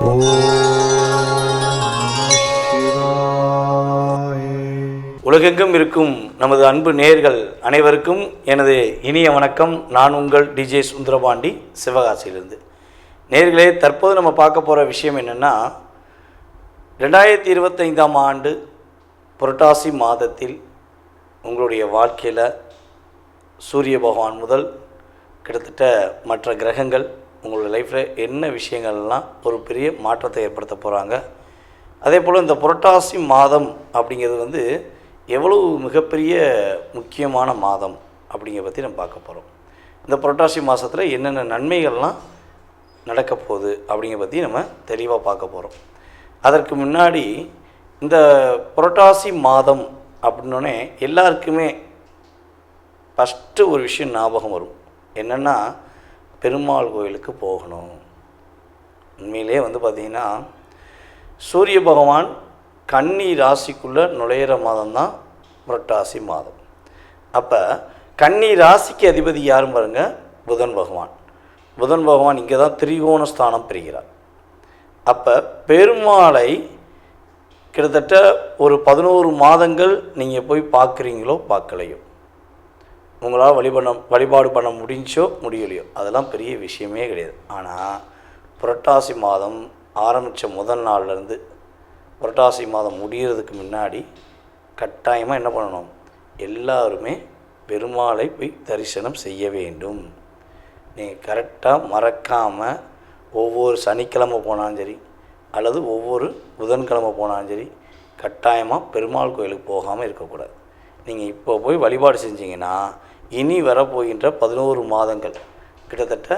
ஓம் சிவாய. உலகெங்கும் இருக்கும் நமது அன்பு நேயர்கள் அனைவருக்கும் எனது இனிய வணக்கம். நான் உங்கள் டிஜே சுந்தரபாண்டி, சிவகாசியிலிருந்து. நேயர்களே, தற்போது நம்ம பார்க்க போகிற விஷயம் என்னென்னா, 2025ஆம் ஆண்டு புரட்டாசி மாதத்தில் உங்களுடைய வாழ்க்கையில் சூரிய பகவான் முதல் கிட்டத்தட்ட மற்ற கிரகங்கள் உங்களுடைய லைஃப்பில் என்ன விஷயங்கள்லாம் ஒரு பெரிய மாற்றத்தை ஏற்படுத்த போகிறாங்க. அதே போல் இந்த புரட்டாசி மாதம் அப்படிங்கிறது எவ்வளவு மிகப்பெரிய முக்கியமான மாதம் அப்படிங்கிறத பற்றி நம்ம பார்க்க போகிறோம். இந்த புரட்டாசி மாதத்தில் என்னென்ன நன்மைகள்லாம் நடக்க போகுது அப்படிங்கிறத பற்றி நம்ம தெளிவாக பார்க்க போகிறோம். அதற்கு முன்னாடி இந்த புரட்டாசி மாதம் அப்படின்னோடனே எல்லாருக்குமே ஃபஸ்ட்டு ஒரு விஷயம் ஞாபகம் வரும். என்னென்னா, பெருமாள் கோயிலுக்கு போகணும். உண்மையிலே பார்த்திங்கன்னா, சூரிய பகவான் கன்னி ராசிக்குள்ளே நுழையிற மாதம்தான் புரட்டாசி மாதம். அப்போ கன்னி ராசிக்கு அதிபதி யாரும் பாருங்கள், புதன் பகவான். புதன் பகவான் இங்கே தான் திரிகோண ஸ்தானம் பெறுகிறார். அப்போ பெருமாளை கிட்டத்தட்ட ஒரு 11 மாதங்கள் நீங்கள் போய் பார்க்குறீங்களோ பார்க்கலையோ, உங்களால் வழிபாடு பண்ண முடிஞ்சோ முடியலையோ, அதெல்லாம் பெரிய விஷயமே கிடையாது. ஆனால் புரட்டாசி மாதம் ஆரம்பித்த முதல் நாள்லேருந்து புரட்டாசி மாதம் முடிகிறதுக்கு முன்னாடி கட்டாயமாக என்ன பண்ணணும், எல்லாருமே பெருமாளை போய் தரிசனம் செய்ய வேண்டும். நீங்கள் கரெக்டாக மறக்காமல் ஒவ்வொரு சனிக்கிழமை போனாலும் சரி, அல்லது ஒவ்வொரு புதன்கிழமை போனாலும் சரி, கட்டாயமாக பெருமாள் கோயிலுக்கு போகாமல் இருக்கக்கூடாது. நீங்கள் இப்போ போய் வழிபாடு செஞ்சீங்கன்னா இனி வரப்போகின்ற 11 மாதங்கள், கிட்டத்தட்ட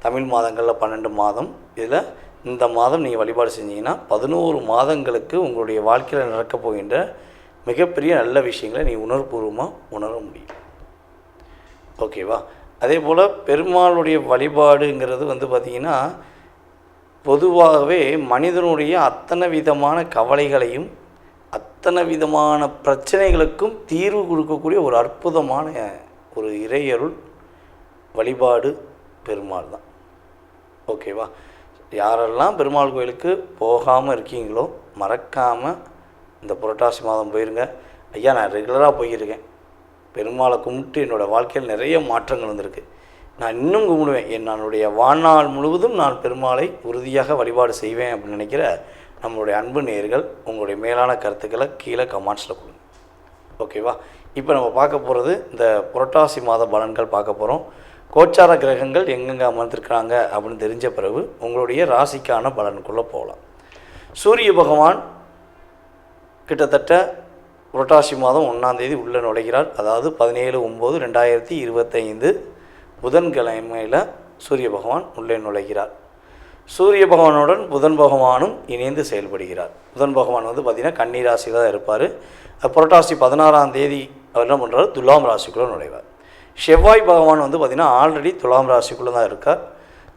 தமிழ் மாதங்களில் 12 மாதம், இதில் இந்த மாதம் நீங்கள் வழிபாடு செஞ்சீங்கன்னா 11 மாதங்களுக்கு உங்களுடைய வாழ்க்கையில் நடக்கப் போகின்ற மிகப்பெரிய நல்ல விஷயங்களை நீ உணர்வுபூர்வமாக உணர முடியும். ஓகேவா? அதே போல் பெருமாளுடைய வழிபாடுங்கிறது பார்த்திங்கன்னா, பொதுவாகவே மனிதனுடைய அத்தனை விதமான கவலைகளையும் அத்தனை விதமான பிரச்சனைகளுக்கும் தீர்வு கொடுக்கக்கூடிய ஒரு அற்புதமான ஒரு இறையருள் வழிபாடு பெருமாள் தான். ஓகேவா? யாரெல்லாம் பெருமாள் கோயிலுக்கு போகாமல் இருக்கீங்களோ மறக்காமல் இந்த புரட்டாசி மாதம் போயிருங்க. ஐயா, நான் ரெகுலராக போயிருக்கேன், பெருமாளை கும்பிட்டு என்னோடய வாழ்க்கையில் நிறைய மாற்றங்கள் வந்திருக்கு, நான் இன்னும் கும்பிடுவேன், என்னுடைய வாழ்நாள் முழுவதும் நான் பெருமாளை உறுதியாக வழிபாடு செய்வேன் அப்படின்னு நினைக்கிற நம்மளுடைய அன்பு நேயர்கள் உங்களுடைய மேலான கருத்துக்களை கீழே கமெண்ட்ஸில் கொடுங்க. ஓகேவா? இப்போ நம்ம பார்க்க போகிறது இந்த புரட்டாசி மாத பலன்கள் பார்க்க போகிறோம். கோச்சார கிரகங்கள் எங்கெங்கே அமர்ந்திருக்கிறாங்க அப்படின்னு தெரிஞ்ச பிறகு உங்களுடைய ராசிக்கான பலனுக்குள்ளே போகலாம். சூரிய பகவான் கிட்டத்தட்ட புரட்டாசி மாதம் 1ஆம் தேதி உள்ளே நுழைகிறார். அதாவது 17/9/2025 புதன்கிழமையில் சூரிய பகவான் உள்ளே நுழைகிறார். சூரிய பகவானுடன் புதன் பகவானும் இணைந்து செயல்படுகிறார். புதன் பகவான் பார்த்திங்கன்னா கன்னி ராசியில் தான் இருப்பார். புரட்டாசி 16ஆம் தேதி அவர் என்ன பண்ணுறாரு, துலாம் ராசிக்குள்ளே நுழைவார். செவ்வாய் பகவான் பார்த்திங்கன்னா ஆல்ரெடி துலாம் ராசிக்குள்ளே தான் இருக்கார்.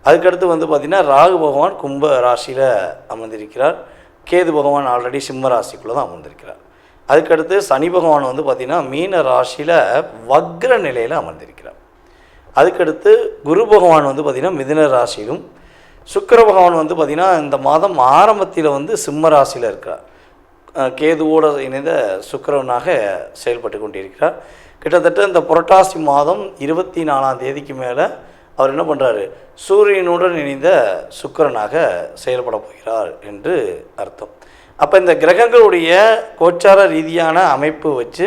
அதுக்கடுத்து பார்த்திங்கன்னா ராகு பகவான் கும்ப ராசியில் அமர்ந்திருக்கிறார். கேது பகவான் ஆல்ரெடி சிம்ம ராசிக்குள்ளே தான் அமர்ந்திருக்கிறார். அதுக்கடுத்து சனி பகவான் பார்த்திங்கன்னா மீன ராசியில் வக்ர நிலையில் அமர்ந்திருக்கிறார். அதுக்கடுத்து குரு பகவான் பார்த்திங்கன்னா மிதுன ராசியிலும், சுக்கிர பகவான் பார்த்திங்கன்னா இந்த மாதம் ஆரம்பத்தில் சிம்ம ராசியில் இருக்கிறார். கேதுவோடு இணைந்த சுக்கிரவனாக செயல்பட்டு கொண்டிருக்கிறார். கிட்டத்தட்ட இந்த புரட்டாசி மாதம் 24ஆம் தேதிக்கு மேலே அவர் என்ன பண்ணுறாரு, சூரியனுடன் இணைந்த சுக்கிரனாக செயல்பட போகிறார் என்று அர்த்தம். அப்போ இந்த கிரகங்களுடைய கோச்சார ரீதியான அமைப்பு வச்சு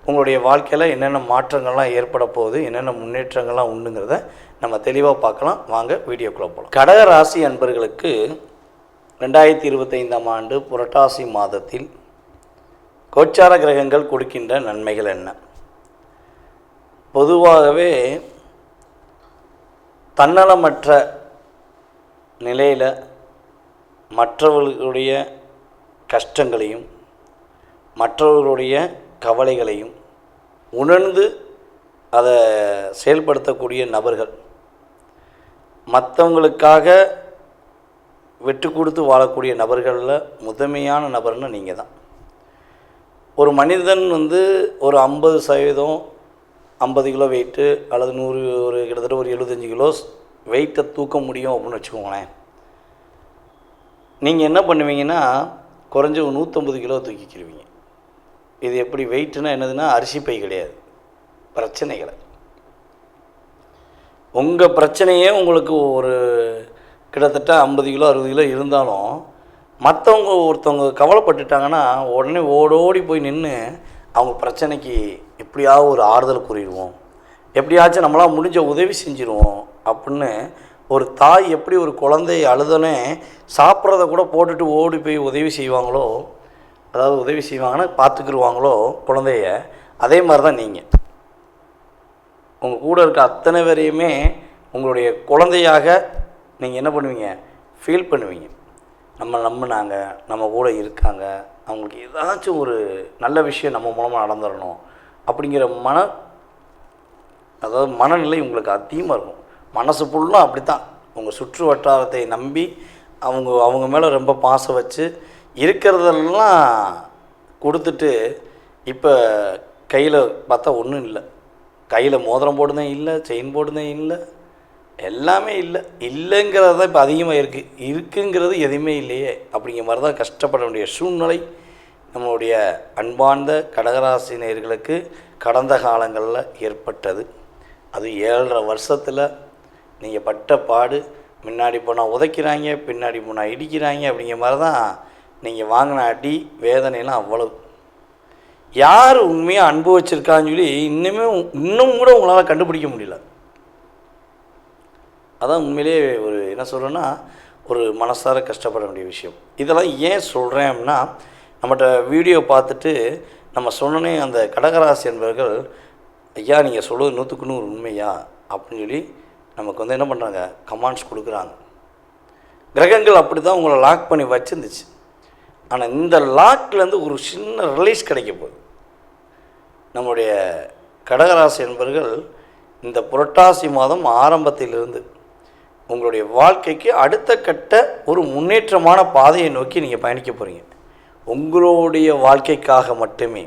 உங்களுடைய வாழ்க்கையில் என்னென்ன மாற்றங்கள்லாம் ஏற்பட போகுது, என்னென்ன முன்னேற்றங்கள்லாம் உண்டுங்கிறத நம்ம தெளிவாக பார்க்கலாம். வாங்க வீடியோக்குள்ளே போகலாம். கடக ராசி அன்பர்களுக்கு 2025ஆம் ஆண்டு புரட்டாசி மாதத்தில் கோச்சார கிரகங்கள் கொடுக்கின்ற நன்மைகள் என்ன? பொதுவாகவே தன்னலமற்ற நிலையில் மற்றவர்களுடைய கஷ்டங்களையும் மற்றவர்களுடைய கவலைகளையும் உணர்ந்து அதை செயல்படுத்தக்கூடிய நபர்கள், மற்றவங்களுக்காக விட்டு கொடுத்து வாழக்கூடிய நபர்களில் முதன்மையான நபர்னு நீங்கள் தான். ஒரு மனிதன் ஒரு 50% 50 கிலோ வெயிட்டு அல்லது 100 கிட்டத்தட்ட ஒரு 75 கிலோ வெயிட்டை தூக்க முடியும் அப்படின்னு வச்சுக்கோங்களேன். நீங்கள் என்ன பண்ணுவீங்கன்னா குறைஞ்ச 150 கிலோ தூக்கிக்கிடுவீங்க. இது எப்படி வெயிட்னா என்னதுன்னா அரிசி பை கிடையாது, பிரச்சனைகளை. உங்கள் பிரச்சனையே உங்களுக்கு ஒரு கிட்டத்தட்ட 50 கிலோ 60 கிலோ இருந்தாலும் மற்றவங்க ஒருத்தவங்க கவலைப்பட்டுட்டாங்கன்னா உடனே ஓடோடி போய் நின்று அவங்க பிரச்சனைக்கு எப்படியாவது ஒரு ஆறுதல் கூறிடுவோம், எப்படியாச்சும் நம்மளால் முடிஞ்ச உதவி செஞ்சிருவோம் அப்படின்னு ஒரு தாய் எப்படி ஒரு குழந்தை அழுதனே சாப்பிட்றத கூட போட்டுட்டு ஓடி போய் உதவி செய்வாங்களோ, அதாவது உதவி செய்வாங்கன்னா பார்த்துக்கிடுவாங்களோ குழந்தைய, அதே மாதிரி தான் நீங்கள் உங்கள் கூட இருக்க அத்தனை பேரையுமே உங்களுடைய குழந்தையாக நீங்கள் என்ன பண்ணுவீங்க, ஃபீல் பண்ணுவீங்க. நம்ம நம்பினாங்க, நம்ம கூட இருக்காங்க, அவங்களுக்கு ஏதாச்சும் ஒரு நல்ல விஷயம் நம்ம மூலமாக நடந்துடணும் அப்படிங்கிற அதாவது மனநிலை உங்களுக்கு அதிகமாக இருக்கும். மனசு ஃபுல்லாக அப்படி தான். உங்கள் சுற்று வட்டாரத்தை நம்பி அவங்க மேலே ரொம்ப பாசம் வச்சு இருக்கிறதெல்லாம் கொடுத்துட்டு இப்போ கையில் பார்த்தா ஒன்றும் இல்லை. கையில் மோதிரம் போடுதேன் இல்லை, செயின் போடுதேன் இல்லை, எல்லாமே இல்லை. இல்லைங்கிறது தான் இப்போ அதிகமாக இருக்குங்கிறது எதுவுமே இல்லையே அப்படிங்கிற மாதிரி தான் கஷ்டப்பட வேண்டிய சூழ்நிலை நம்மளுடைய அன்பார்ந்த கடகராசி நேயர்களுக்கு கடந்த காலங்களில் ஏற்பட்டது. அது 7.5 வருஷத்தில் நீங்கள் பட்ட பாடு, முன்னாடி போனால் உதைக்கிறாங்க, பின்னாடி போனால் இடிக்கிறாங்க அப்படிங்கிற மாதிரி தான் நீங்கள் வாங்கின அடி வேதனைலாம் அவ்வளவு. யார் உண்மையாக அனுபவிச்சிருக்கான்னு சொல்லி இன்னும் கூட உங்களால் கண்டுபிடிக்க முடியல. அதான் உண்மையிலே ஒரு என்ன சொல்கிறேன்னா ஒரு மனசார கஷ்டப்பட வேண்டிய விஷயம். இதெல்லாம் ஏன் சொல்கிறேன் அப்படின்னா, நம்மகிட்ட வீடியோ பார்த்துட்டு நம்ம சொன்னோன்னே அந்த கடகராசி என்பவர்கள் ஐயா நீங்கள் சொல்வது 100க்கு 100 உண்மையா அப்படின்னு சொல்லி நமக்கு என்ன பண்ணுறாங்க, கமெண்ட்ஸ் கொடுக்குறாங்க. கிரகங்கள் அப்படி தான் உங்களை லாக் பண்ணி வச்சுருந்துச்சு. ஆனால் இந்த லாக்லேருந்து ஒரு சின்ன ரிலீஸ் கிடைக்க போகுது. நம்முடைய கடகராசி என்பவர்கள் இந்த புரட்டாசி மாதம் ஆரம்பத்திலிருந்து உங்களுடைய வாழ்க்கைக்கு அடுத்த கட்ட ஒரு முன்னேற்றமான பாதையை நோக்கி நீங்கள் பயணிக்க போகிறீங்க. உங்களுடைய வாழ்க்கைக்காக மட்டுமே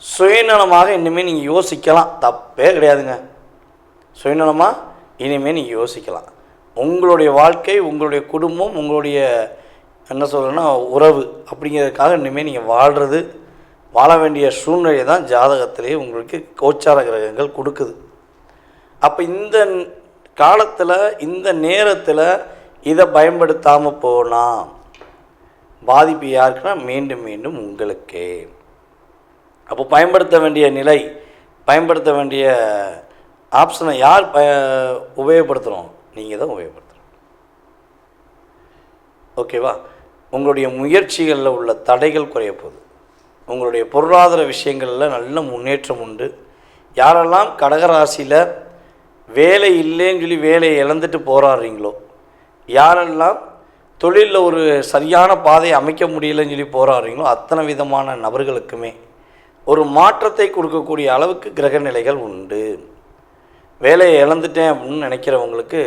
சுயநலமாக இனிமேல் நீங்கள் யோசிக்கலாம், தப்பே கிடையாதுங்க. சுயநலமாக இனிமேல் நீங்கள் யோசிக்கலாம். உங்களுடைய வாழ்க்கை, உங்களுடைய குடும்பம், உங்களுடைய என்ன சொல்கிறேன்னா உறவு அப்படிங்கிறதுக்காக இனிமேல் நீங்கள் வாழ வேண்டிய சூழ்நிலை தான் ஜாதகத்திலே உங்களுக்கு கோச்சார கிரகங்கள் கொடுக்குது. அப்போ இந்த காலத்தில் இந்த நேரத்தில் இதை பயன்படுத்தாமல் போனால் பாதிப்பு யாருக்குன்னா மீண்டும் மீண்டும் உங்களுக்கே. அப்போ பயன்படுத்த வேண்டிய நிலை, பயன்படுத்த வேண்டிய ஆப்ஷனை யார் உபயோகப்படுத்துகிறோம், நீங்கள் தான் உபயோகப்படுத்துகிறோம். ஓகேவா? உங்களுடைய முயற்சிகளில் உள்ள தடைகள் குறைய போகுது. உங்களுடைய பொருளாதார விஷயங்களில் நல்ல முன்னேற்றம் உண்டு. யாரெல்லாம் கடகராசியில் வேலை இல்லைன்னு சொல்லி வேலையை இழந்துட்டு போராடுறீங்களோ, யாரெல்லாம் தொழிலில் ஒரு சரியான பாதையை அமைக்க முடியலைன்னு சொல்லி போராடுறீங்களோ, அத்தனை விதமான நபர்களுக்குமே ஒரு மாற்றத்தை கொடுக்கக்கூடிய அளவுக்கு கிரக நிலைகள் உண்டு. வேலையை இழந்துட்டேன் அப்படின்னு நினைக்கிறவங்களுக்கு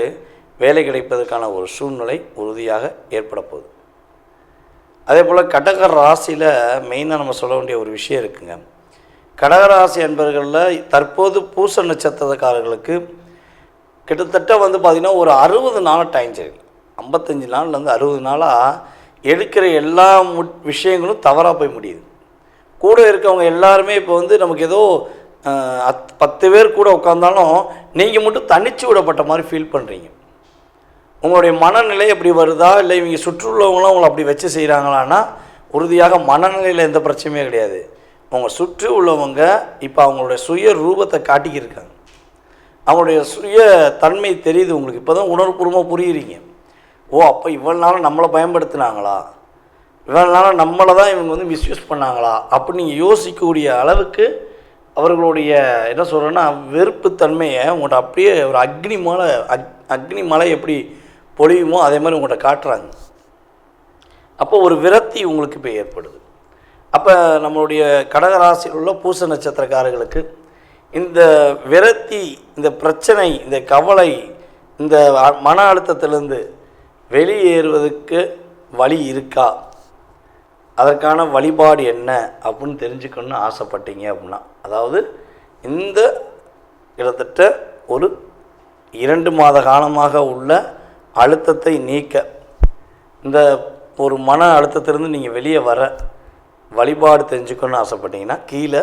வேலை கிடைப்பதற்கான ஒரு சூழ்நிலை உறுதியாக ஏற்பட போகுது. அதே போல் கடக ராசியில் மெயினாக நம்ம சொல்ல வேண்டிய ஒரு விஷயம் இருக்குங்க. கடகராசி என்பவர்களில் தற்போது பூச நட்சத்திரக்காரர்களுக்கு கிட்டத்தட்ட பார்த்திங்கன்னா ஒரு 60 நாள் டைம் சரி, 55 நாள்லேருந்து 60 நாளாக எடுக்கிற எல்லா விஷயங்களும் தவறாக போய் முடியுது. கூட இருக்கவங்க எல்லாருமே இப்போ நமக்கு ஏதோ 10 பேர் கூட உட்காந்தாலும் நீங்கள் மட்டும் தனிச்சு விடப்பட்ட மாதிரி ஃபீல் பண்ணுறீங்க. உங்களுடைய மனநிலை எப்படி வருதா, இல்லை இவங்க சுற்றுள்ளவங்களாம் உங்களை அப்படி வச்சு செய்கிறாங்களான்னா உறுதியாக மனநிலையில் எந்த பிரச்சனையும் கிடையாது. உங்கள் சுற்றி உள்ளவங்க இப்போ அவங்களுடைய சுய ரூபத்தை காட்டிக்கிருக்காங்க. அவங்களுடைய சுய தன்மை தெரியுது உங்களுக்கு. இப்போ தான் உணர்வுபூர்வமாக புரியுறீங்க. ஓ, அப்போ இவ்வளோ நாளும் நம்மளை பயன்படுத்தினாங்களா, இவ்வளோ நாளும் நம்மளை தான் இவங்க மிஸ்யூஸ் பண்ணாங்களா அப்படின்னு நீங்கள் யோசிக்கக்கூடிய அளவுக்கு அவர்களுடைய என்ன சொல்கிறேன்னா வெறுப்புத்தன்மையை உங்கள்கிட்ட அப்படியே ஒரு அக்னி மலை எப்படி பொழியுமோ அதே மாதிரி உங்கள்கிட்ட காட்டுறாங்க. அப்போ ஒரு விரக்தி உங்களுக்கு இப்போ ஏற்படுது. அப்போ நம்மளுடைய கடகராசியில் உள்ள பூச நட்சத்திரக்காரர்களுக்கு இந்த விரக்தி, இந்த பிரச்சனை, இந்த கவலை, இந்த மன அழுத்தத்திலேருந்து வெளியேறுவதற்கு வழி இருக்கா, அதற்கான வழிபாடு என்ன அப்படின்னு தெரிஞ்சுக்கணுன்னு ஆசைப்பட்டீங்க அப்படின்னா, அதாவது இந்த கிட்டத்தட்ட ஒரு 2 மாத காலமாக உள்ள அழுத்தத்தை நீக்க, இந்த ஒரு மன அழுத்தத்திலிருந்து நீங்கள் வெளியே வர வழிபாடு தெரிஞ்சுக்கணும்னு ஆசைப்பட்டீங்கன்னா கீழே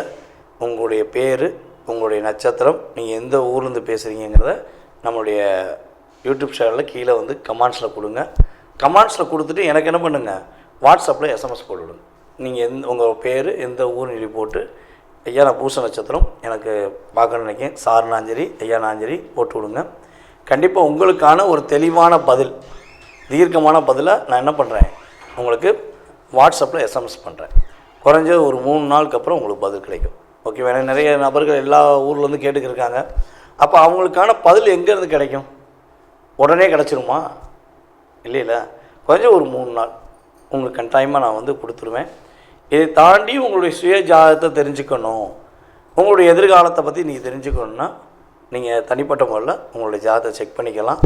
உங்களுடைய பேர், உங்களுடைய நட்சத்திரம், நீங்கள் எந்த ஊர்லேருந்து பேசுகிறீங்கிறத நம்மளுடைய யூடியூப் சேனலில் கீழே வந்து கமெண்ட்ஸில் கொடுங்க. கமெண்ட்ஸில் கொடுத்துட்டு எனக்கு என்ன பண்ணுங்கள், வாட்ஸ்அப்பில் எஸ்எம்எஸ் போட்டுவிடுங்க. நீங்கள் உங்கள் பேர், எந்த ஊர் எழுதி போட்டு, ஐயா நான் பூச நட்சத்திரம் எனக்கு பார்க்கணும்னு நினைக்கிறேன், சார்னாலும் சரி ஐயானாலும் சரி போட்டு விடுங்க. கண்டிப்பாக உங்களுக்கான ஒரு தெளிவான பதில், தீர்க்கமான பதிலை நான் என்ன பண்ணுறேன், உங்களுக்கு வாட்ஸ்அப்பில் எஸ்எம்எஸ் பண்ணுறேன். குறைஞ்சது ஒரு 3 நாளுக்கு அப்புறம் உங்களுக்கு பதில் கிடைக்கும். ஓகே, வேணா நிறைய நபர்கள் எல்லா ஊர்லேருந்து கேட்டுக்கிருக்காங்க. அப்போ அவங்களுக்கான பதில் எங்கேருந்து கிடைக்கும்? உடனே கிடச்சிருமா? இல்லைல்ல, கொஞ்சம் ஒரு 3 நாள் உங்களுக்கு கட்டாயமாக நான் வந்து கொடுத்துருவேன். இதை தாண்டி உங்களுடைய சுய ஜாதகத்தை தெரிஞ்சுக்கணும், உங்களுடைய எதிர்காலத்தை பற்றி நீங்கள் தெரிஞ்சுக்கணுன்னா நீங்கள் தனிப்பட்ட முறையில் உங்களுடைய ஜாதகத்தை செக் பண்ணிக்கலாம்.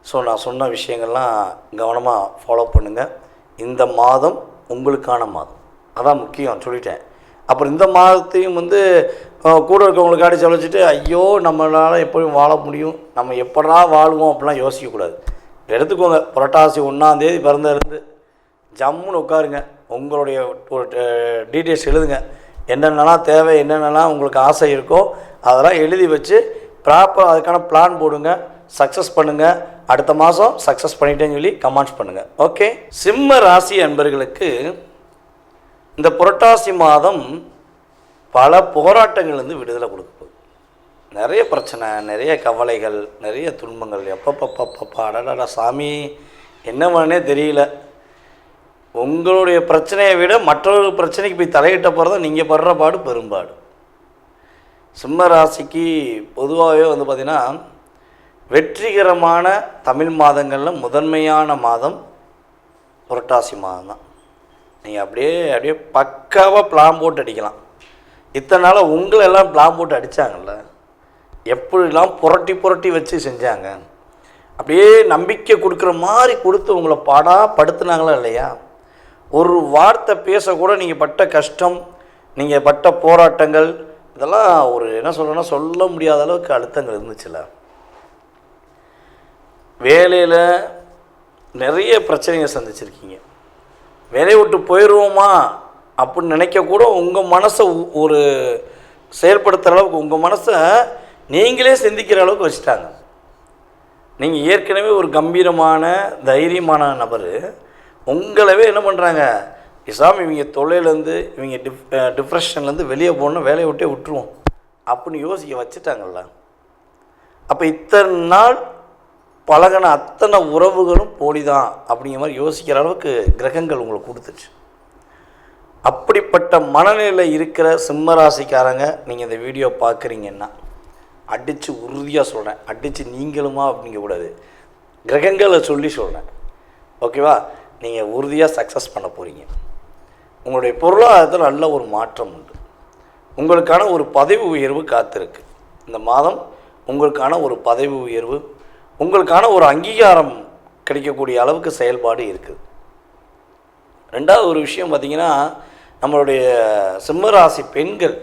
ஸோ நான் சொன்ன விஷயங்கள்லாம் கவனமாக ஃபாலோ பண்ணுங்கள். இந்த மாதம் உங்களுக்கான மாதம், அதான் முக்கியம் சொல்லிட்டேன். அப்புறம் இந்த மாதத்தையும் வந்து கூட இருக்கவங்களுக்கு அடிச்சு வச்சுட்டு ஐயோ நம்மளால் எப்போயும் வாழ முடியும், நம்ம எப்படா வாழ்வோம் அப்படிலாம் யோசிக்கக்கூடாது. எடுத்துக்கோங்க, புரட்டாசி 1ஆம் தேதி பிறந்ததுலேருந்து ஜம்முன்னு உட்காருங்க, உங்களுடைய ஒரு டீட்டெயில்ஸ் எழுதுங்க, என்னென்னலாம் தேவை, என்னென்னலாம் உங்களுக்கு ஆசை இருக்கோ அதெல்லாம் எழுதி வச்சு ப்ராப்பர் அதுக்கான பிளான் போடுங்க, சக்ஸஸ் பண்ணுங்கள். அடுத்த மாதம் சக்ஸஸ் பண்ணிட்டேன்னு சொல்லி கமெண்ட்ஸ் பண்ணுங்கள். ஓகே, சிம்ம ராசி அன்பர்களுக்கு இந்த புரட்டாசி மாதம் பல போராட்டங்கள்லேருந்து விடுதலை கொடுக்கும். நிறைய பிரச்சனை, நிறைய கவலைகள், நிறைய துன்பங்கள், எப்பப்பப்பப்பா அடடா சாமி என்னவனே தெரியல. உங்களுடைய பிரச்சனையை விட மற்றொரு பிரச்சனைக்கு போய் தலையிட்ட போகிறத நீங்கள் படுற பாடு பெரும்பாடு. சிம்ம ராசிக்கு பொதுவாகவே வந்து பார்த்திங்கன்னா வெற்றிகரமான தமிழ் மாதங்களில் முதன்மையான மாதம் புரட்டாசி மாதம் தான். நீங்கள் அப்படியே பக்காவாக பிளான் போட்டு அடிக்கலாம். இத்தனை நாள் உங்களெல்லாம் பிளான் போட்டு அடித்தாங்கல்ல, எப்படிலாம் புரட்டி வச்சு செஞ்சாங்க, அப்படியே நம்பிக்கை கொடுக்குற மாதிரி கொடுத்து உங்களை படுத்துனாங்களா இல்லையா? ஒரு வார்த்தை பேசக்கூட நீங்கள் பட்ட கஷ்டம், நீங்கள் பட்ட போராட்டங்கள், இதெல்லாம் ஒரு என்ன சொல்கிறேன்னா சொல்ல முடியாத அளவுக்கு அழுத்தங்கள் இருந்துச்சுல்ல. வேலையில் நிறைய பிரச்சனைகள் சந்திச்சிருக்கீங்க. வேலையை விட்டு போயிடுவோமா அப்படின்னு நினைக்கக்கூட உங்கள் மனசை ஒரு செயல்படுத்துகிற அளவுக்கு உங்கள் மனசை நீங்களே சிந்திக்கிற அளவுக்கு வச்சுட்டாங்க. நீங்கள் ஏற்கனவே ஒரு கம்பீரமான தைரியமான நபர், உங்களவே என்ன பண்ணுறாங்க, இசாமி இவங்க தொல்லையிலேருந்து இவங்க டிப்ரெஷன்லேருந்து வெளியே போகணும், வேலையை விட்டே விட்டுருவோம் அப்படின்னு யோசிக்க வச்சுட்டாங்கல்ல. அப்போ இத்தனை நாள் பழகின அத்தனை உறவுகளும் போலிதான் அப்படிங்கிற மாதிரி யோசிக்கிற அளவுக்கு கிரகங்கள் உங்களுக்கு கொடுத்துச்சு. அப்படிப்பட்ட மனநிலையில் இருக்கிற சிம்மராசிக்காரங்க நீங்கள் இந்த வீடியோ பார்க்குறீங்கன்னா அடித்து உறுதியாக சொல்கிறேன், அடித்து நீங்களுமா அப்படிங்கக்கூடாது, கிரகங்களை சொல்லி சொல்கிறேன். ஓகேவா? நீங்கள் உறுதியாக சக்ஸஸ் பண்ண போகிறீங்க. உங்களுடைய பொருளாதாரத்தில் நல்ல ஒரு மாற்றம் உண்டு. உங்களுக்கான ஒரு பதவி உயர்வு காத்திருக்கு. இந்த மாதம் உங்களுக்கான ஒரு பதவி உயர்வு, உங்களுக்கான ஒரு அங்கீகாரம் கிடைக்கக்கூடிய அளவுக்கு செயல்பாடு இருக்குது. ரெண்டாவது ஒரு விஷயம் பார்த்திங்கன்னா, நம்மளுடைய சிம்மராசி பெண்கள்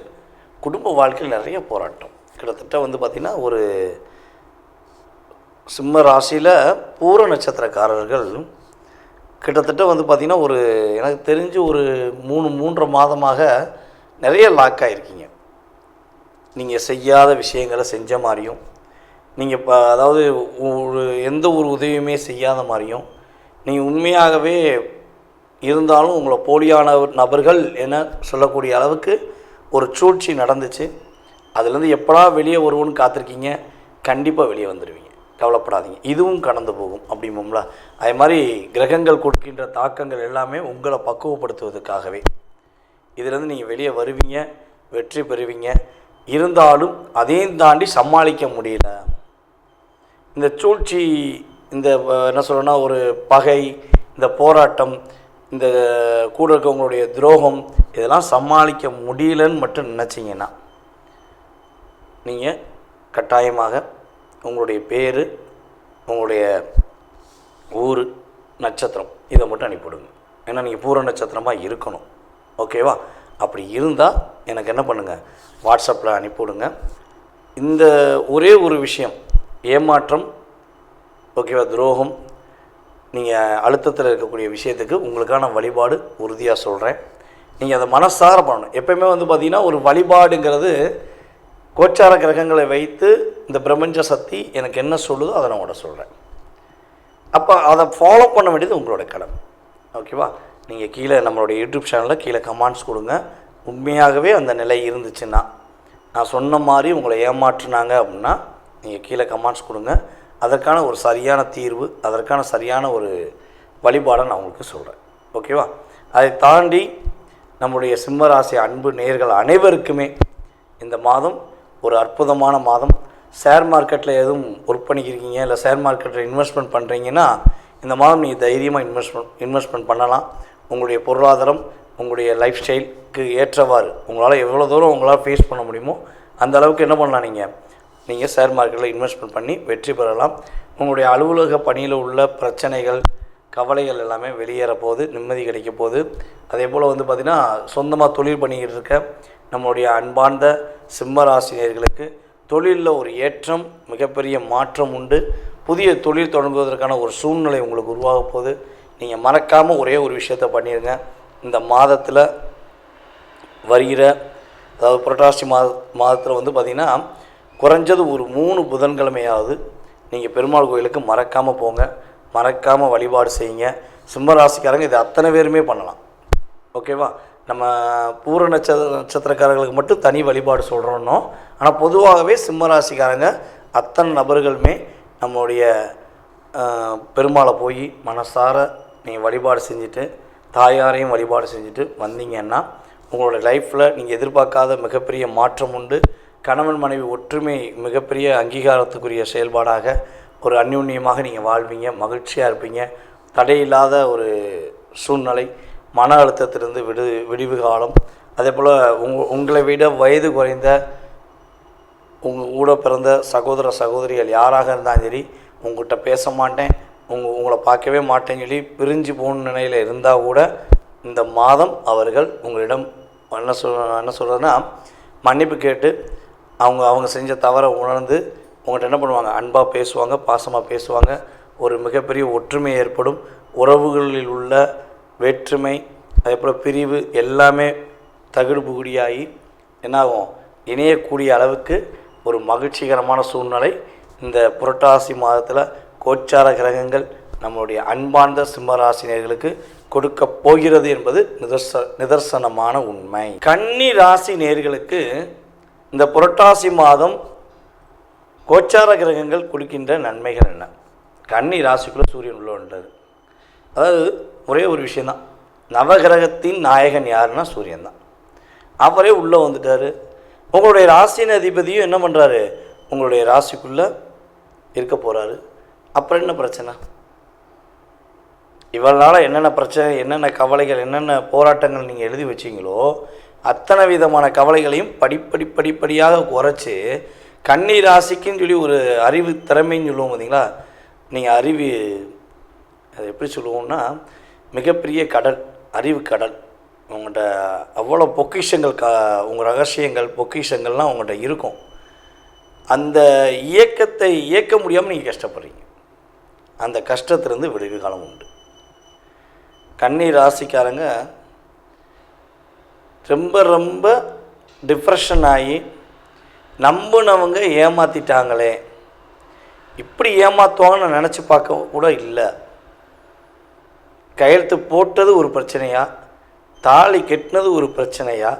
குடும்ப வாழ்க்கையில் நிறைய போராட்டம். கிட்டத்தட்ட வந்து பார்த்திங்கன்னா ஒரு சிம்ம ராசியில் பூர நட்சத்திரக்காரர்கள் கிட்டத்தட்ட வந்து பார்த்திங்கன்னா ஒரு எனக்கு தெரிஞ்சு ஒரு 3.5 மாதமாக நிறைய லாக் ஆகிருக்கீங்க. நீங்கள் செய்யாத விஷயங்களை செஞ்ச மாதிரியும், நீங்கள் இப்போ அதாவது எந்த ஒரு உதவியுமே செய்யாத மாதிரியும், நீங்கள் உண்மையாகவே இருந்தாலும் உங்களை போலியான நபர்கள் என சொல்லக்கூடிய அளவுக்கு ஒரு சூழ்ச்சி நடந்துச்சு. அதுலேருந்து எப்படா வெளியே வருவோன்னு காத்திருக்கீங்க. கண்டிப்பாக வெளியே வந்துடுவீங்க, கவலைப்படாதீங்க, இதுவும் கடந்து போகும் அப்படிம்போம்ல. அதே மாதிரி கிரகங்கள் கொடுக்கின்ற தாக்கங்கள் எல்லாமே உங்களை பக்குவப்படுத்துவதற்காகவே. இதிலேருந்து நீங்கள் வெளியே வருவீங்க, வெற்றி பெறுவீங்க. இருந்தாலும் அதையும் தாண்டி சமாளிக்க முடியல. இந்த சூழ்ச்சி, இந்த என்ன சொல்லணும்னா ஒரு பகை, இந்த போராட்டம், இந்த கூட இருக்கவங்களுடைய துரோகம், இதெல்லாம் சமாளிக்க முடியலன்னு மட்டும் நினச்சிங்கன்னா நீங்கள் கட்டாயமாக உங்களுடைய பேர், உங்களுடைய ஊர், நட்சத்திரம் இதை மட்டும் அனுப்பிவிடுங்க. ஏன்னா நீங்கள் பூர நட்சத்திரமாக இருக்கணும். ஓகேவா? அப்படி இருந்தால் எனக்கு என்ன பண்ணுங்கள், வாட்ஸ்அப்பில் அனுப்பிவிடுங்க. இந்த ஒரே ஒரு விஷயம், ஏமாற்றம், ஓகேவா, துரோகம், நீங்கள் அழுத்தத்தில் இருக்கக்கூடிய விஷயத்துக்கு உங்களுக்கான வழிபாடு உறுதியாக சொல்கிறேன். நீங்கள் அதை மனசார பண்ணணும். எப்போயுமே வந்து பார்த்திங்கன்னா ஒரு வழிபாடுங்கிறது கோச்சார கிரகங்களை வைத்து இந்த பிரபஞ்ச சக்தி எனக்கு என்ன சொல்லுதோ அதை நான் உங்கள்கிட்ட சொல்கிறேன். அப்போ அதை ஃபாலோ பண்ண வேண்டியது உங்களோட கடமை. ஓகேவா? நீங்கள் கீழே நம்மளுடைய யூடியூப் சேனலில் கீழே கமெண்ட்ஸ் கொடுங்க. உண்மையாகவே அந்த நிலை இருந்துச்சுன்னா, நான் சொன்ன மாதிரி உங்களை ஏமாற்றினாங்க அப்படின்னா நீங்கள் கீழே கமெண்ட்ஸ் கொடுங்க. அதற்கான ஒரு சரியான தீர்வு, அதற்கான சரியான ஒரு வழிபாடை நான் உங்களுக்கு சொல்கிறேன். ஓகேவா? அதை தாண்டி நம்முடைய சிம்மராசி அன்பு நேயர்கள் அனைவருக்குமே இந்த மாதம் ஒரு அற்புதமான மாதம். ஷேர் மார்க்கெட்டில் எதுவும் ஒர்க் பண்ணிக்கிறீங்க, இல்லை ஷேர் மார்க்கெட்டில் இன்வெஸ்ட்மெண்ட் பண்ணுறீங்கன்னா இந்த மாதம் நீங்கள் தைரியமாக இன்வெஸ்ட்மெண்ட் பண்ணலாம். உங்களுடைய பொருளாதாரம், உங்களுடைய லைஃப் ஸ்டைலுக்கு ஏற்றவாறு உங்களால் எவ்வளோ தூரம் உங்களால் ஃபேஸ் பண்ண முடியுமோ அந்த அளவுக்கு என்ன பண்ணலாம், நீங்கள் ஷேர் மார்க்கெட்டில் இன்வெஸ்ட்மெண்ட் பண்ணி வெற்றி பெறலாம். உங்களுடைய அலுவலக பணியில் உள்ள பிரச்சனைகள், கவலைகள் எல்லாமே வெளியேற போது, நிம்மதி கிடைக்க போகுது. அதே போல் வந்து பார்த்திங்கன்னா சொந்தமாக தொழில் பண்ணிக்கிட்டு இருக்க நம்மளுடைய அன்பார்ந்த சிம்மராசினியர்களுக்கு தொழிலில் ஒரு ஏற்றம், மிகப்பெரிய மாற்றம் உண்டு. புதிய தொழில் தொடங்குவதற்கான ஒரு சூழ்நிலை உங்களுக்கு உருவாக போகுது. நீங்கள் மறக்காமல் ஒரே ஒரு விஷயத்தை பண்ணிடுங்க. இந்த மாதத்தில் வருகிற, அதாவது புரட்டாசி மாதத்தில் வந்து பார்த்திங்கன்னா குறைஞ்சது ஒரு 3 புதன்கிழமையாவது நீங்கள் பெருமாள் கோயிலுக்கு மறக்காமல் போங்க, மறக்காமல் வழிபாடு செய்யுங்க. சிம்மராசிக்காரங்க இது அத்தனை பேருமே பண்ணலாம். ஓகேவா? நம்ம பூர நட்சத்திரக்காரர்களுக்கு மட்டும் தனி வழிபாடு சொல்கிறோன்னோ, ஆனால் பொதுவாகவே சிம்மராசிக்காரங்க அத்தனை நபர்களுமே நம்மளுடைய பெருமாளை போய் மனசார நீங்கள் வழிபாடு செஞ்சுட்டு, தாயாரையும் வழிபாடு செஞ்சுட்டு வந்தீங்கன்னா உங்களோட லைஃப்பில் நீங்கள் எதிர்பார்க்காத மிகப்பெரிய மாற்றம் உண்டு. கணவன் மனைவி ஒற்றுமை மிகப்பெரிய அங்கீகாரத்துக்குரிய செயல்பாடாக ஒரு அந்யோன்யமாக நீங்கள் வாழ்வீங்க, மகிழ்ச்சியாக இருப்பீங்க. தடையில்லாத ஒரு சூழ்நிலை, மன அழுத்தத்திலிருந்து விடிவு காலம். அதே போல் உங்களை விட வயது குறைந்த உங்கள் கூட பிறந்த சகோதர சகோதரிகள் யாராக இருந்தாலும் சரி, உங்கள்கிட்ட பேச மாட்டேன், உங்களை பார்க்கவே மாட்டேன்னு சொல்லி பிரிஞ்சு போன நிலையில் இருந்தால் கூட இந்த மாதம் அவர்கள் உங்களிடம் என்ன சொல்கிறதுன்னா மன்னிப்பு கேட்டு அவங்க செஞ்ச தவறை உணர்ந்து உங்கள்கிட்ட என்ன பண்ணுவாங்க, அன்பாக பேசுவாங்க, பாசமாக பேசுவாங்க. ஒரு மிகப்பெரிய ஒற்றுமை ஏற்படும். உறவுகளில் உள்ள வேற்றுமை, அதே போல் பிரிவு எல்லாமே தகுடு புகுடியாகி என்னாகும், இணையக்கூடிய அளவுக்கு ஒரு மகிழ்ச்சிகரமான சூழ்நிலை இந்த புரட்டாசி மாதத்தில் கோச்சார கிரகங்கள் நம்மளுடைய அன்பார்ந்த சிம்மராசினியர்களுக்கு கொடுக்க போகிறது என்பது நிதர்சனமான உண்மை. கன்னி ராசி நேயர்களுக்கு இந்த புரட்டாசி மாதம் கோச்சார கிரகங்கள் கொடுக்கின்ற நன்மைகள் என்ன? கன்னி ராசிக்குள்ளே சூரியன் உள்ள வந்துட்டார். அதாவது ஒரே ஒரு விஷயந்தான், நவகிரகத்தின் நாயகன் யாருன்னா சூரியன் தான். அவரே உள்ளே வந்துட்டார். உங்களுடைய ராசியின் அதிபதியும் என்ன பண்ணுறாரு, உங்களுடைய ராசிக்குள்ளே இருக்க போகிறாரு. அப்புறம் என்ன பிரச்சனை? இவளால் என்னென்ன பிரச்சனை, என்னென்ன கவலைகள், என்னென்ன போராட்டங்கள் நீங்கள் எழுதி வச்சிங்களோ அத்தனை விதமான கவலைகளையும் படிப்படியாக குறைச்சி கன்னி ராசிக்குன்னு சொல்லி ஒரு அறிவு திறமைன்னு சொல்லுவோம் பார்த்தீங்களா. நீங்கள் அறிவு அது எப்படி சொல்லுவோம்னா மிகப்பெரிய கடல், அறிவு கடல். உங்கள்கிட்ட அவ்வளோ பொக்கிஷங்கள், உங்கள் ரகசியங்கள் பொக்கிஷங்கள்லாம் உங்கள்கிட்ட இருக்கும். அந்த இயக்கத்தை இயக்க முடியாமல் நீங்கள் கஷ்டப்படுறீங்க. அந்த கஷ்டத்திலேருந்து விடுவி காலம் உண்டு. கன்னி ராசிக்காரங்க ரொம்ப டிப்ரெஷன் ஆகி நம்பினவங்க ஏமாற்றிட்டாங்களே, இப்படி ஏமாற்றுவாங்கன்னு நினச்சி பார்க்க கூட இல்லை. கையெழுத்து போட்டது ஒரு பிரச்சனையா, தாலி கெட்டினது ஒரு பிரச்சனையா,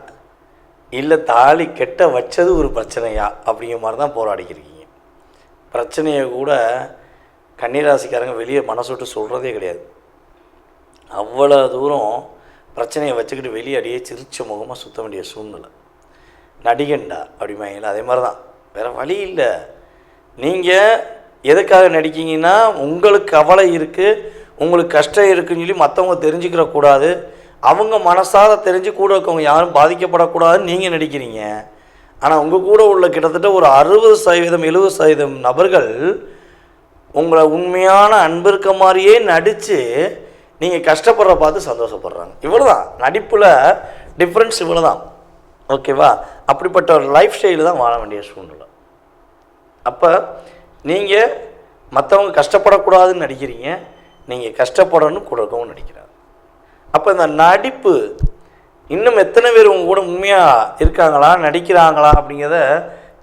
இல்லை தாலி கெட்ட வச்சது ஒரு பிரச்சனையா, அப்படிங்கிற மாதிரி தான் போராடிக்கிறீங்க. பிரச்சனையை கூட கன்னிராசிக்காரங்க வெளியே மனசு விட்டு சொல்கிறதே கிடையாது. அவ்வளோ தூரம் பிரச்சனையை வச்சுக்கிட்டு வெளியே அடியே சிரிச்ச முகமாக சுற்ற வேண்டிய சூழ்நிலை. நடிகண்டா அப்படிமாங்களா, அதே மாதிரி தான், வேறு வழி இல்லை. நீங்கள் எதுக்காக நடிக்கிங்கன்னா உங்களுக்கு கவலை இருக்குது, உங்களுக்கு கஷ்டம் இருக்குதுன்னு சொல்லி மற்றவங்க தெரிஞ்சுக்கிற கூடாது, அவங்க மனசார தெரிஞ்சு கூட இருக்கவங்க யாரும் பாதிக்கப்படக்கூடாதுன்னு நீங்கள் நடிக்கிறீங்க. ஆனால் உங்கள் கூட உள்ள கிட்டத்தட்ட ஒரு 60% 70% நபர்கள் உங்களை உண்மையான அன்பு இருக்க மாதிரியே நடித்து நீங்கள் கஷ்டப்படுற பார்த்து சந்தோஷப்படுறாங்க. இவ்வளோ தான் நடிப்பில் டிஃப்ரென்ஸ், இவ்வளோ தான். ஓகேவா? அப்படிப்பட்ட ஒரு லைஃப் ஸ்டைலு தான் வாழ வேண்டிய சூழ்நிலை. அப்போ நீங்கள் மற்றவங்க கஷ்டப்படக்கூடாதுன்னு நடிக்கிறீங்க, நீங்கள் கஷ்டப்படணும் கொடுக்கவும் நடிக்கிறார். அப்போ இந்த நடிப்பு இன்னும் எத்தனை பேர் உங்கள் கூட உண்மையாக இருக்காங்களா நடிக்கிறாங்களா அப்படிங்கிறத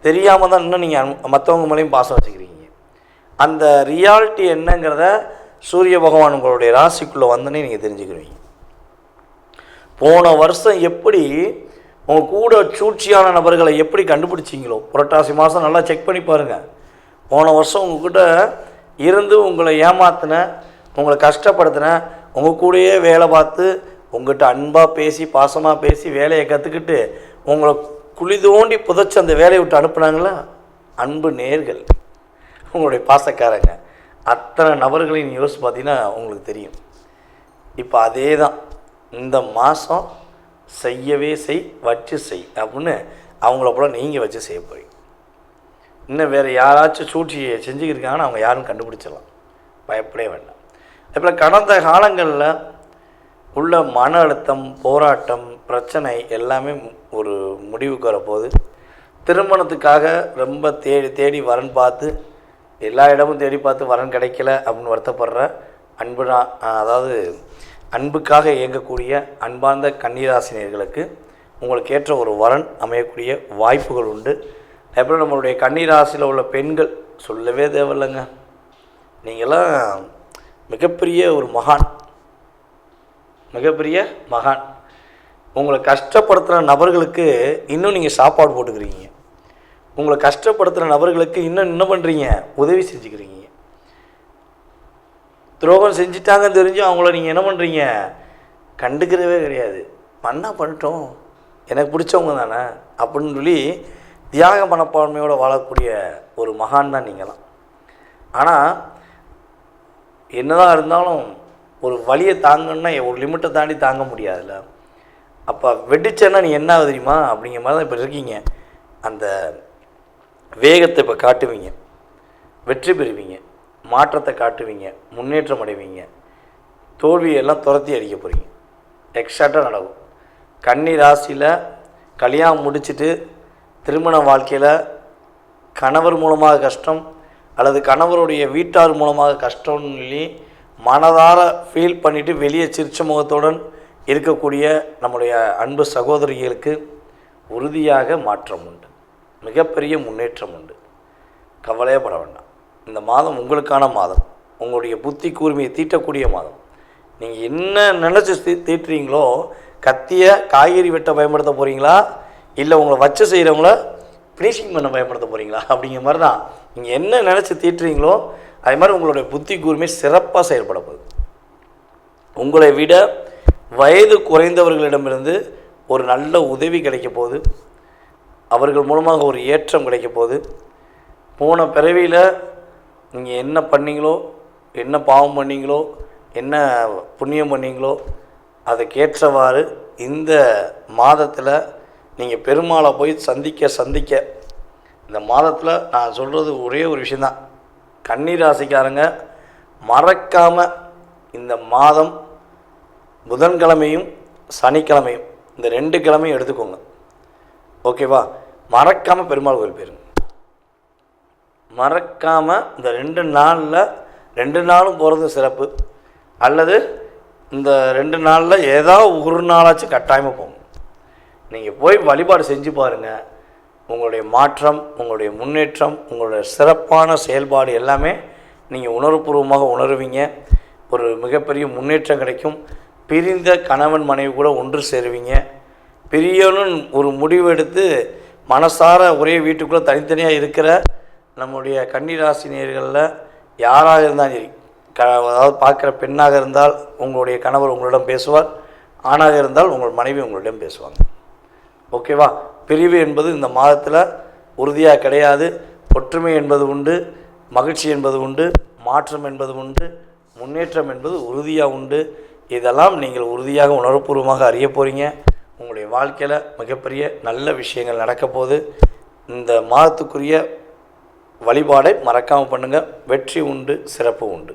தெரியாமல் தான் இன்னும் நீங்கள் மற்றவங்க மேலேயும் பாசம் வச்சுக்கிறீங்க. அந்த ரியாலிட்டி என்னங்கிறத சூரிய பகவான் உங்களுடைய ராசிக்குள்ளே வந்தோன்னே நீங்கள் தெரிஞ்சுக்கிறீங்க. போன வருஷம் எப்படி உங்கள் கூட சூழ்ச்சியான நபர்களை எப்படி கண்டுபிடிச்சிங்களோ, புரட்டாசி மாதம் நல்லா செக் பண்ணி பாருங்கள். போன வருஷம் உங்கள்கிட்ட இருந்து உங்களை ஏமாத்தின, உங்களை கஷ்டப்படுத்தின, உங்கள் கூடயே வேலை பார்த்து உங்கள்கிட்ட அன்பாக பேசி பாசமாக பேசி வேலையை கற்றுக்கிட்டு உங்களை குழி தோண்டி புதைச்சி அந்த வேலையை விட்டு அனுப்புனாங்களா, அன்பு நேர்கள், உங்களுடைய பாசக்காரங்க, அத்தனை நபர்களையும் யோசிச்சு பார்த்தீங்கன்னா உங்களுக்கு தெரியும். இப்போ அதே தான் இந்த மாதம் செய்யவே செய் வச்சு செய் அப்படின்னு அவங்கள போல நீங்கள் வச்சு செய்ய போகிறீங்க. இன்னும் வேறு யாராச்சும் சூழ்ச்சியை செஞ்சுக்கிருக்காங்கன்னு அவங்க யாரும் கண்டுபிடிச்சிடலாம், பயப்படவே வேண்டாம். அதுபோல் கடந்த காலங்களில் உள்ள மன அழுத்தம், போராட்டம், பிரச்சனை எல்லாமே ஒரு முடிவுக்கு வரப்போகுது. திருமணத்துக்காக ரொம்ப தேடி வரன் பார்த்து எல்லா இடமும் தேடி பார்த்து வரன் கிடைக்கல அப்படின்னு வருத்தப்படுற அதாவது அன்புக்காக இயங்கக்கூடிய அன்பார்ந்த கன்னிராசினியர்களுக்கு உங்களுக்கு ஏற்ற ஒரு வரன் அமையக்கூடிய வாய்ப்புகள் உண்டு. அப்புறம் நம்மளுடைய கன்னிராசியில் உள்ள பெண்கள் சொல்லவே தேவையில்லைங்க. நீங்களாம் மிகப்பெரிய ஒரு மகான், மிகப்பெரிய மகான். உங்களை கஷ்டப்படுத்துகிற நபர்களுக்கு இன்னும் நீங்கள் சாப்பாடு போட்டுக்கிறீங்க. உங்களை கஷ்டப்படுத்துகிற நபர்களுக்கு இன்னும் என்ன பண்ணுறீங்க, உதவி செஞ்சுக்கிறீங்க. துரோகம் செஞ்சிட்டாங்கன்னு தெரிஞ்சு அவங்கள நீங்கள் என்ன பண்ணுறீங்க, கண்டுக்கிறவே கிடையாது. பண்ணால் பண்ணிட்டோம், எனக்கு பிடிச்சவங்க தானே அப்படின்னு சொல்லி தியாக மனப்பான்மையோடு வாழக்கூடிய ஒரு மகான் தான் நீங்களாம். ஆனால் என்னதான் இருந்தாலும் ஒரு வழியை தாங்கன்னா ஒரு லிமிட்டை தாண்டி தாங்க முடியாதுல்ல. அப்போ வெடிச்சேன்னா நீ என்ன ஆகுது தெரியுமா அப்படிங்கிற மாதிரி தான் இப்போ இருக்கீங்க. அந்த வேகத்தை இப்போ காட்டுவீங்க, வெற்றி பெறுவீங்க, மாற்றத்தை காட்டுவீங்க, முன்னேற்றம் அடைவீங்க, தோல்வியெல்லாம் துரத்தி அடிக்க போகிறீங்க. எக்ஸாக்டாக நடக்கும். கன்னி ராசியில் கல்யாணம் முடிச்சுட்டு திருமண வாழ்க்கையில் கணவர் மூலமாக கஷ்டம் அல்லது கணவருடைய வீட்டார் மூலமாக கஷ்டம்னு சொல்லி மனதார ஃபீல் பண்ணிவிட்டு வெளியே சிரிச்ச முகத்துடன் இருக்கக்கூடிய நம்முடைய அன்பு சகோதரிகளுக்கு உறுதியாக மாற்றம் உண்டு, மிகப்பெரிய முன்னேற்றம் உண்டு. கவலையே பட வேண்டாம். இந்த மாதம் உங்களுக்கான மாதம், உங்களுடைய புத்தி கூர்மையை தீட்டக்கூடிய மாதம். நீங்கள் என்ன நினச்சி தீட்டுறீங்களோ, கத்தியை காய்கறி வெட்ட பயன்படுத்த போகிறீங்களா இல்லை உங்களை வச்சு செய்கிறவங்கள ஃபினிஷிங் பண்ண பயன்படுத்த போகிறீங்களா அப்படிங்கிற மாதிரி தான். நீங்கள் என்ன நினச்சி தீட்டுறீங்களோ அதே மாதிரி உங்களுடைய புத்தி கூர்மை சிறப்பாக செயல்பட போகுது. உங்களை விட வயது குறைந்தவர்களிடமிருந்து ஒரு நல்ல உதவி கிடைக்க போகுது. அவர்கள் மூலமாக ஒரு ஏற்றம் கிடைக்க போகுது. போன பிறவியில் நீங்கள் என்ன பண்ணீங்களோ, என்ன பாவம் பண்ணீங்களோ, என்ன புண்ணியம் பண்ணீங்களோ அதுக்கேற்றவாறு இந்த மாதத்தில் நீங்கள் பெருமாளை போய் சந்திக்க இந்த மாதத்தில் நான் சொல்கிறது ஒரே ஒரு விஷயந்தான். கன்னிராசிக்காரங்க மறக்காமல் இந்த மாதம் புதன்கிழமையும் சனிக்கிழமையும் இந்த 2 கிழமையும் எடுத்துக்கோங்க, ஓகேவா? மறக்காமல் பெருமாள் கோயில் போயிருங்க. மறக்காமல் இந்த 2 நாளில் 2 நாளும் போகிறது சிறப்பு. அல்லது இந்த 2 நாளில் ஏதாவது ஒரு நாளாச்சும் கட்டாயமாக போங்க. நீங்கள் போய் வழிபாடு செஞ்சு பாருங்கள். உங்களுடைய மாற்றம், உங்களுடைய முன்னேற்றம், உங்களுடைய சிறப்பான செயல்பாடு எல்லாமே நீங்கள் உணர்வுபூர்வமாக உணர்வீங்க. ஒரு மிகப்பெரிய முன்னேற்றம் கிடைக்கும். பிரிந்த கணவன் மனைவி கூட ஒன்று சேருவீங்க. பிரியணும்னு ஒரு முடிவு எடுத்து மனசார ஒரே வீட்டுக்குள்ளே தனித்தனியாக இருக்கிற நம்முடைய கன்னிராசினியர்களில் யாராக இருந்தாலும் சரி, அதாவது பார்க்குற பெண்ணாக இருந்தால் உங்களுடைய கணவர் உங்களிடம் பேசுவார், ஆணாக இருந்தால் உங்கள் மனைவி உங்களிடம் பேசுவாங்க, ஓகேவா? பிரிவு என்பது இந்த மாதத்தில் உறுதியாக கிடையாது. ஒற்றுமை என்பது உண்டு, மகிழ்ச்சி என்பது உண்டு, மாற்றம் என்பது உண்டு, முன்னேற்றம் என்பது உறுதியாக உண்டு. இதெல்லாம் நீங்கள் உறுதியாக உணர்வுபூர்வமாக அறிய போகிறீங்க. உங்களுடைய வாழ்க்கையில் மிகப்பெரிய நல்ல விஷயங்கள் நடக்க போகுது. இந்த மாதத்துக்குரிய வழிபாடை மறக்காமல் பண்ணுங்கள். வெற்றி உண்டு, சிறப்பு உண்டு.